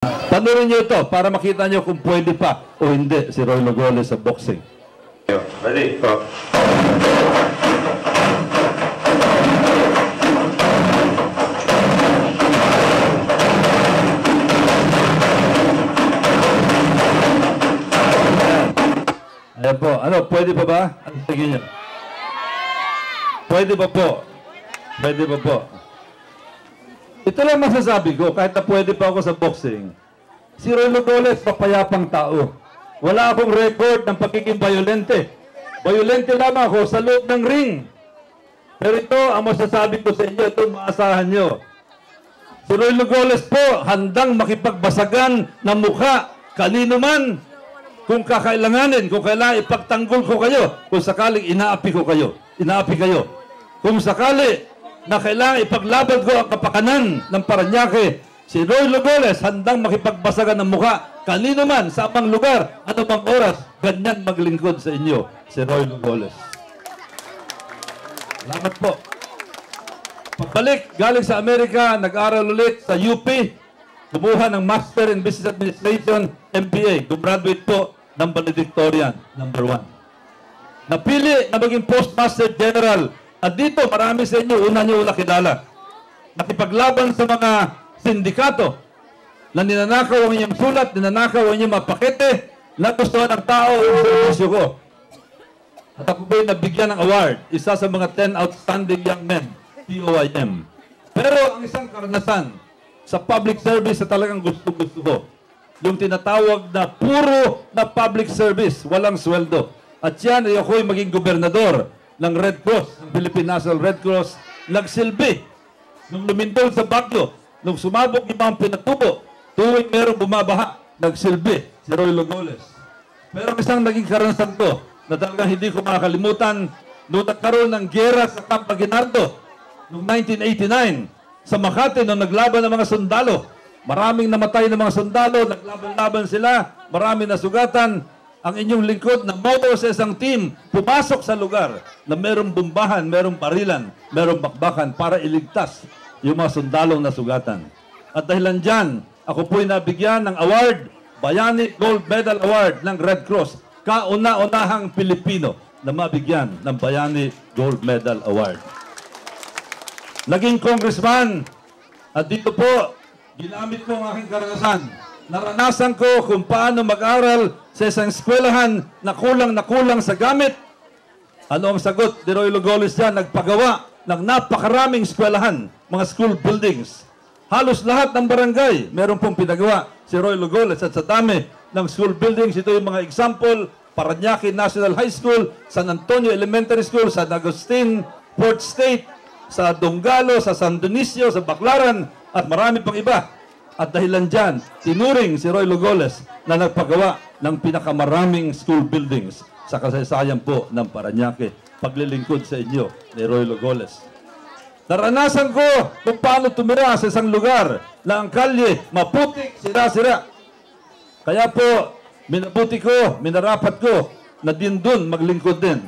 Panurin niyo ito para makita niyo kung pwede pa o hindi si Roy Logoles sa boxing. Ready? Ayan po. Ano, pwede pa ba? Ano tingin niyo? Pwede pa po. Pwede pa po. Ito lang masasabi ko, kahit na pwede pa ako sa boxing, si Roy Logoles, papayapang tao. Wala akong record ng pagiging violente. Violente lamang ako sa loob ng ring. Pero ito, ang masasabi ko sa inyo, ito maasahan nyo. Si Roy Logoles po, handang makipagbasagan ng mukha, kanino man, kung kakailanganin, kung kailangan ipagtanggol ko kayo, kung sakaling inaapi ko kayo, inaapi kayo. Kung sakali na kailangan ipaglaban ko ang kapakanan ng Parañaque, si Roy Logoles handang makipagbasagan ng mukha, kanino man, sa amang lugar, anumang oras, ganyan maglingkod sa inyo, si Roy Logoles. Salamat po. Pagbalik, galing sa Amerika, nag-aral ulit sa UP, kumuha ng Master in Business Administration, MBA, gumraduate po ng valedictorian, #1. Napili na maging Postmaster General. At dito, marami sa inyo, una nyo kilala. Nakipaglaban sa mga sindikato na ninanakaw ang inyong sulat, ninanakaw ang inyong mapakete, nagustuhan ng tao ang servisyo ko. At ako ba'y nabigyan ng award, isa sa mga 10 outstanding young men, POIM. Pero ang isang karanasan sa public service na talagang gusto-gusto ko, yung tinatawag na puro na public service, walang sweldo. At yan ay ako'y maging gobernador ng Red Cross, ng Philippine National Red Cross, nagsilbi. Nung lumindol sa Baguio, nung sumabog yung mga pinatubo, tuwing merong bumabaha, nagsilbi si Roy Logoles. Pero isang naging karanasan ko, na talagang hindi ko makakalimutan, nung nagkaroon ng giyera sa Camp Aguinaldo, noong 1989, sa Makati, nung naglaban ng mga sundalo, maraming namatay ng mga sundalo, naglaban-laban sila, marami nasugatan. Ang inyong lingkod na motor sa isang team, pumasok sa lugar na merong bumbahan, merong barilan, merong bakbakan para iligtas yung mga sundalong nasugatan. At dahilan dyan, ako po'y nabigyan ng award, Bayani Gold Medal Award ng Red Cross, kauna-unahang Pilipino na mabigyan ng Bayani Gold Medal Award. Naging congressman, at dito po, ginamit ko ang aking karanasan. Naranasan ko kung paano mag-aral sa isang eskwelahan na kulang sa gamit. Ano ang sagot ni Roy Logoles yan? Nagpagawa ng napakaraming eskwelahan, mga school buildings. Halos lahat ng barangay, meron pong pinagawa si Roy Logoles. At sa dami ng school buildings, ito yung mga example, Parañaque National High School, San Antonio Elementary School, San Agustin, Port State, sa Donggalo, sa San Dionisio, sa Baclaran, at marami pang iba. At dahilan dyan, tinuring si Roy Logoles na nagpagawa ng pinakamaraming school buildings sa kasaysayan po ng Parañaque. Paglilingkod sa inyo ni Roy Logoles. Naranasan ko kung paano tumira sa isang lugar na ang kalye maputik, sira-sira. Kaya po, minabuti ko, minarapat ko na din dun maglingkod din.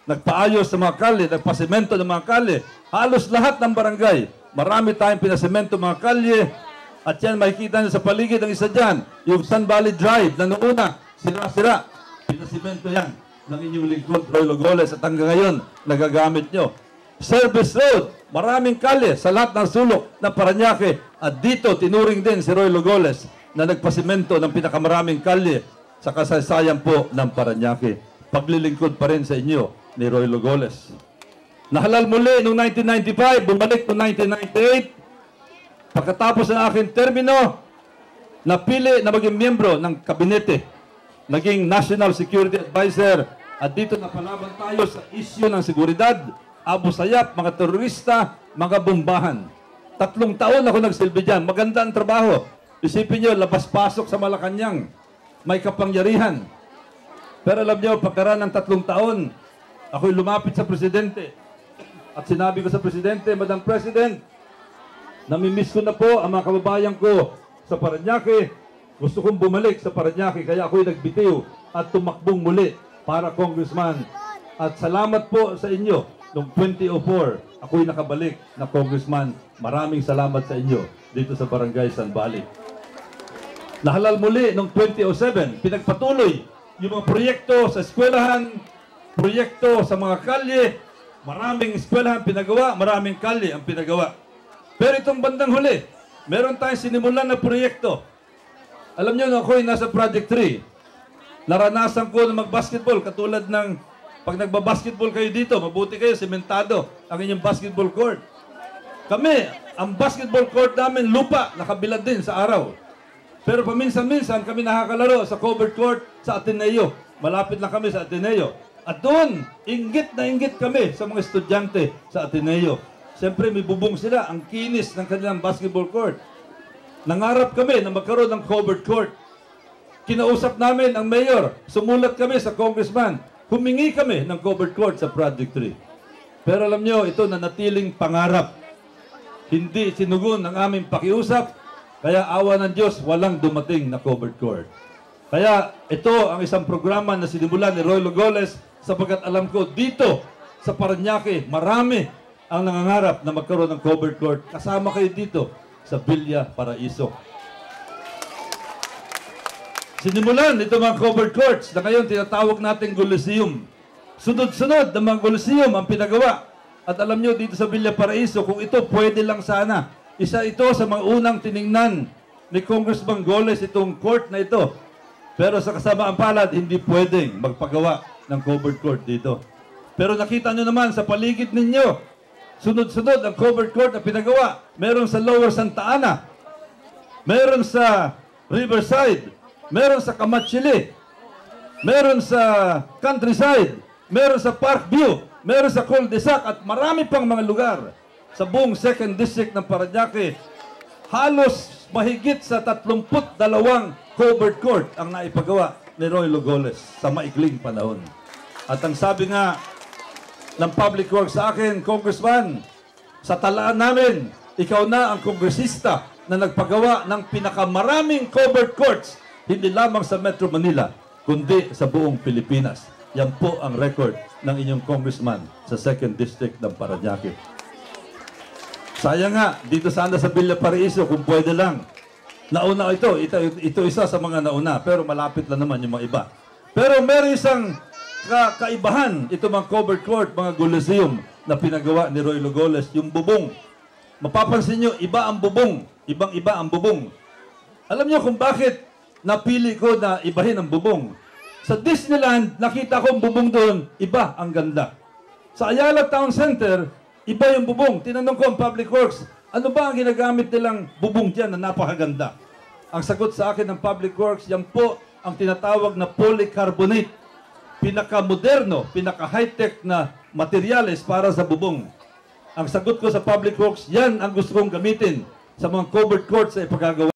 Nagpaayos sa mga kalye, nagpasemento ng mga kalye. Halos lahat ng barangay, marami tayong pinasemento mga kalye. At yan, makikita nyo sa paligid ng isa dyan, yung Sun Valley Drive na noong una, sira-sira. Pinasimento yan ng inyong lingkod, Roy Logoles, at hanggang ngayon, nagagamit nyo. Service Road, maraming kalye sa lahat ng sulok ng Parañaque. At dito, tinuring din si Roy Logoles na nagpasimento ng pinakamaraming kalye sa kasaysayan po ng Parañaque. Paglilingkod pa rin sa inyo ni Roy Logoles. Nahalal muli noong 1995, bumalik noong 1998, pagkatapos ng aking termino, napili na maging miyembro ng kabinete, naging National Security Advisor, at dito napalaban tayo sa issue ng seguridad, Abu Sayyaf, mga terorista, mga bombahan. 3 taon ako nagsilbi dyan. Maganda ang trabaho. Isipin nyo, labas-pasok sa Malacanang. May kapangyarihan. Pero alam nyo, pagkaraan ng 3 taon, ako'y lumapit sa presidente. At sinabi ko sa presidente, Madam President, namimiss ko na po ang mga kababayan ko sa Parañaque. Gusto kong bumalik sa Parañaque, kaya ako'y nagbitiw at tumakbong muli para congressman. At salamat po sa inyo. Noong 2004, ako'y nakabalik na congressman. Maraming salamat sa inyo dito sa Barangay San Valley. Nahalal muli noong 2007, pinagpatuloy yung mga proyekto sa eskwelahan, proyekto sa mga kalye, maraming eskwelahan pinagawa, maraming kalye ang pinagawa. Pero itong bandang huli, meron tayong sinimulan na proyekto. Alam nyo, ako'y nasa Project 3. Naranasan ko na mag-basketball, katulad ng pag nagbabasketball kayo dito, mabuti kayo, sementado ang inyong basketball court. Kami, ang basketball court namin, lupa, nakabilad din sa araw. Pero paminsan-minsan kami nakakalaro sa covered court sa Ateneo. Malapit lang kami sa Ateneo. At doon, inggit na inggit kami sa mga estudyante sa Ateneo. Siyempre, may bubong sila, ang kinis ng kanilang basketball court. Nangarap kami na magkaroon ng covered court. Kinausap namin ang mayor, sumulat kami sa congressman, humingi kami ng covered court sa Project 3. Pero alam nyo, ito na natiling pangarap. Hindi sinugon ang aming pakiusap, kaya awa ng Diyos, walang dumating na covered court. Kaya ito ang isang programa na sinimulan ni Roy Logoles sapagkat alam ko dito sa Parañaque, marami ang nangangarap na magkaroon ng covered court. Kasama kayo dito sa Villa Paraiso. Sinimulan ito mga covered courts na ngayon tinatawag nating Coliseum. Sunod-sunod ng mga Coliseum ang pinagawa. At alam nyo dito sa Villa Paraiso, kung ito pwede lang sana, isa ito sa mga unang tiningnan ni Congressman Goles itong court na ito. Pero sa kasamaan palad, hindi pwedeng magpagawa ng covered court dito. Pero nakita nyo naman sa paligid ninyo, sunod-sunod ang covered court na pinagawa. Meron sa Lower Santa Ana, meron sa Riverside, meron sa Camachili, meron sa Countryside, meron sa Parkview, meron sa Cul-de-Sac at marami pang mga lugar sa buong 2nd District ng Parañaque. Halos mahigit sa 32 covered court ang naipagawa ni Roy Logoles sa maikling panahon. At ang sabi nga ng Public Works sa akin, Congressman, sa talaan namin, ikaw na ang kongresista na nagpagawa ng pinakamaraming covered courts, hindi lamang sa Metro Manila, kundi sa buong Pilipinas. Yan po ang record ng inyong congressman sa 2nd District ng Parañaque. Sayang nga, dito sana sa Villa Paraiso, kung pwede lang. Nauna ito isa sa mga nauna, pero malapit lang naman yung mga iba. Pero meron isang kaibahan, ito mga covered court, mga Coliseum na pinagawa ni Roy Logoles, yung bubong. Mapapansin nyo, iba ang bubong, ibang-iba ang bubong. Alam nyo kung bakit napili ko na ibahin ang bubong? Sa Disneyland, nakita ko ang bubong doon, iba ang ganda. Sa Ayala Town Center, iba yung bubong. Tinanong ko ang Public Works, ano ba ang ginagamit nilang bubong dyan na napakaganda? Ang sagot sa akin ng Public Works, yan po ang tinatawag na polycarbonate. Pinaka-moderno, pinaka-high-tech na materyales para sa bubong. Ang sagot ko sa Public Works, yan ang gusto kong gamitin sa mga covered courts sa ipagagawa.